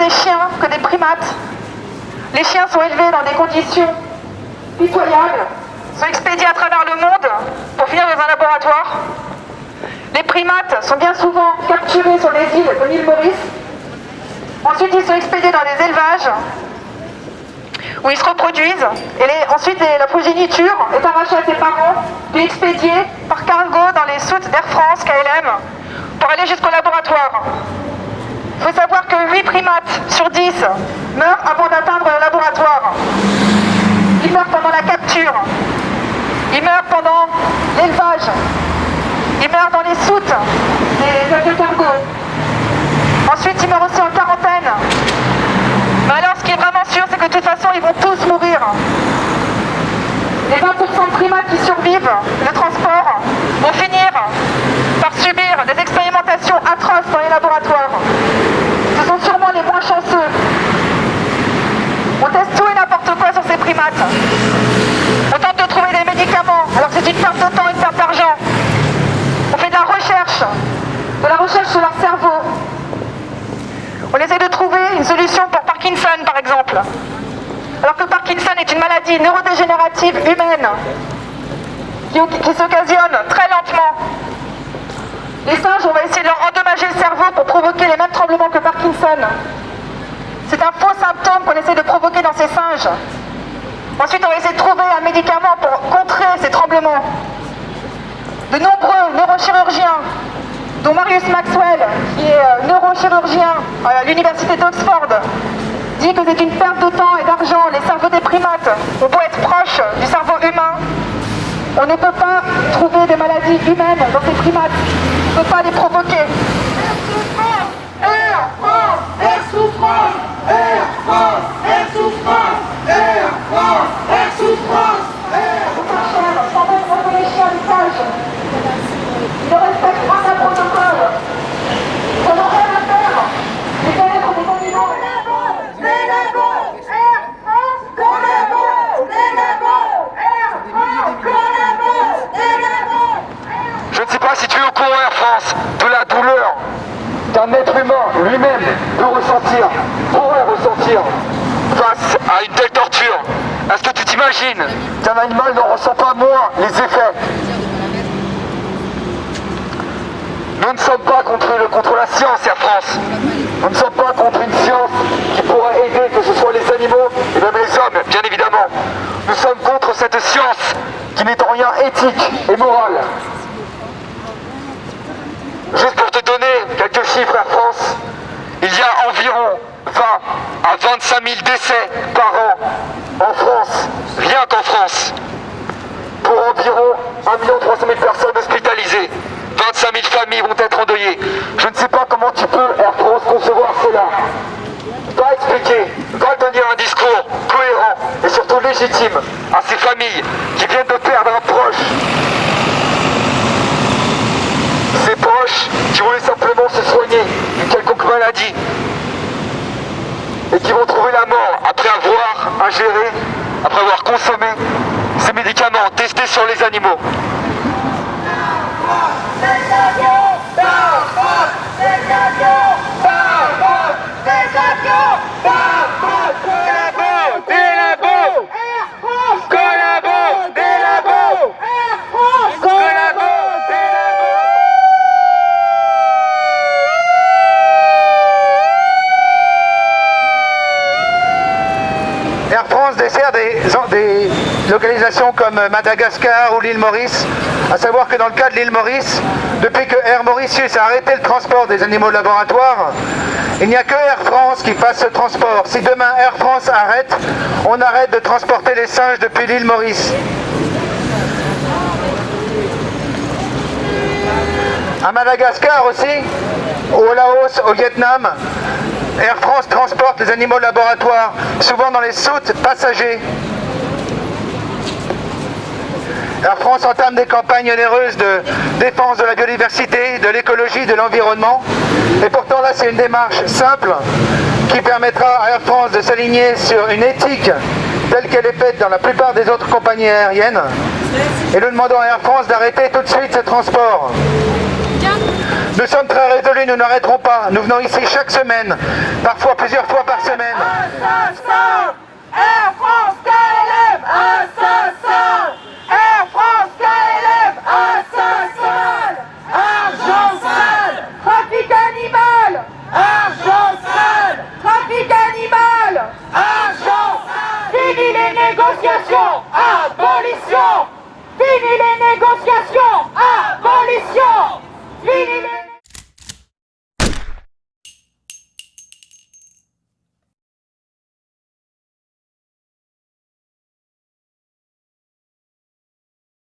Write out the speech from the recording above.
des chiens que des primates. Les chiens sont élevés dans des conditions pitoyables, sont expédiés à travers le monde pour finir dans un laboratoire. Les primates sont bien souvent capturés sur les îles de l'île Maurice. Ensuite, ils sont expédiés dans des élevages où ils se reproduisent. Et ensuite, la progéniture est arrachée à ses parents, puis expédiée par cargo dans les soutes d'Air France, KLM, pour aller jusqu'au laboratoire. Il faut savoir que 8 primates sur 10 meurent avant d'atteindre le laboratoire. Ils meurent pendant la capture. Ils meurent pendant l'élevage. Ils meurent dans les soutes des avions cargo. Ensuite, ils meurent aussi en quarantaine. Mais alors, ce qui est vraiment sûr, c'est que de toute façon, ils vont tous mourir. Les 20% de primates qui survivent le transport vont finir par subir des expérimentations atroces dans les laboratoires. Ce sont sûrement les moins chanceux. On teste tout et n'importe quoi sur ces primates. On tente de trouver des médicaments, alors c'est une perte de temps, une perte d'argent. On fait de la recherche sur leur cerveau. On essaie de trouver une solution pour Parkinson, par exemple. Alors que Parkinson est une maladie neurodégénérative humaine qui s'occasionne très lentement. Les singes, on va essayer de leur endommager le cerveau pour provoquer les mêmes tremblements que Parkinson. C'est un faux symptôme qu'on essaie de provoquer dans ces singes. Ensuite, on va essayer de trouver un médicament pour contrer ces tremblements. De nombreux neurochirurgiens, dont Marius Maxwell, qui est neurochirurgien à l'université d'Oxford, dit que c'est une perte de temps et d'argent. Les cerveaux des primates ont beau être proches du cerveau humain, on ne peut pas trouver des maladies humaines dans ces primates. On ne peut pas les provoquer. Air France, Air Souffrance, Air France, Air Souffrance, Air France, Air Souffrance, Air France. Sans même réfléchir à l'usage. Ils ne respectent pas un protocole. Ils n'ont rien à faire. Les connaître des animaux. Je ne sais pas si tu es au courant, Air France, de la douleur qu'un être humain lui-même pourrait ressentir face à une telle torture. Est-ce que tu t'imagines qu'un animal n'en ressent pas moins les effets? Nous ne sommes pas contre la science, Air France. Nous ne sommes pas contre une science qui pourrait aider, que ce soit les animaux et même les hommes, bien évidemment. Nous sommes contre cette science qui n'est en rien éthique et morale. Juste pour te donner quelques chiffres, Air France, il y a environ 20 à 25 000 décès par an en France, rien qu'en France, pour environ 1 300 000 personnes hospitalisées. 25 000 familles vont être endeuillées. Je ne sais pas comment tu peux, Air France, concevoir cela. Va expliquer, va tenir un discours cohérent et surtout légitime à ces familles qui viennent de perdre un proche. Ces proches qui voulaient simplement se soigner d'une quelconque maladie et qui vont trouver la mort après avoir ingéré, après avoir consommé ces médicaments testés sur les animaux. Air France dessert des localisations comme Madagascar ou l'île Maurice. À savoir que dans le cas de l'île Maurice, depuis que Air Mauritius a arrêté le transport des animaux de laboratoire, il n'y a que Air France qui fasse ce transport. Si demain Air France arrête, on arrête de transporter les singes depuis l'île Maurice. À Madagascar aussi, au Laos, au Vietnam, Air France transporte les animaux de laboratoire, souvent dans les soutes passagers. Air France entame des campagnes onéreuses de défense de la biodiversité, de l'écologie, de l'environnement. Et pourtant là, c'est une démarche simple qui permettra à Air France de s'aligner sur une éthique telle qu'elle est faite dans la plupart des autres compagnies aériennes. Et nous demandons à Air France d'arrêter tout de suite ce transport. Nous sommes très résolus, nous n'arrêterons pas. Nous venons ici chaque semaine, parfois plusieurs fois par semaine. Assassin, Air France KLM, assassin.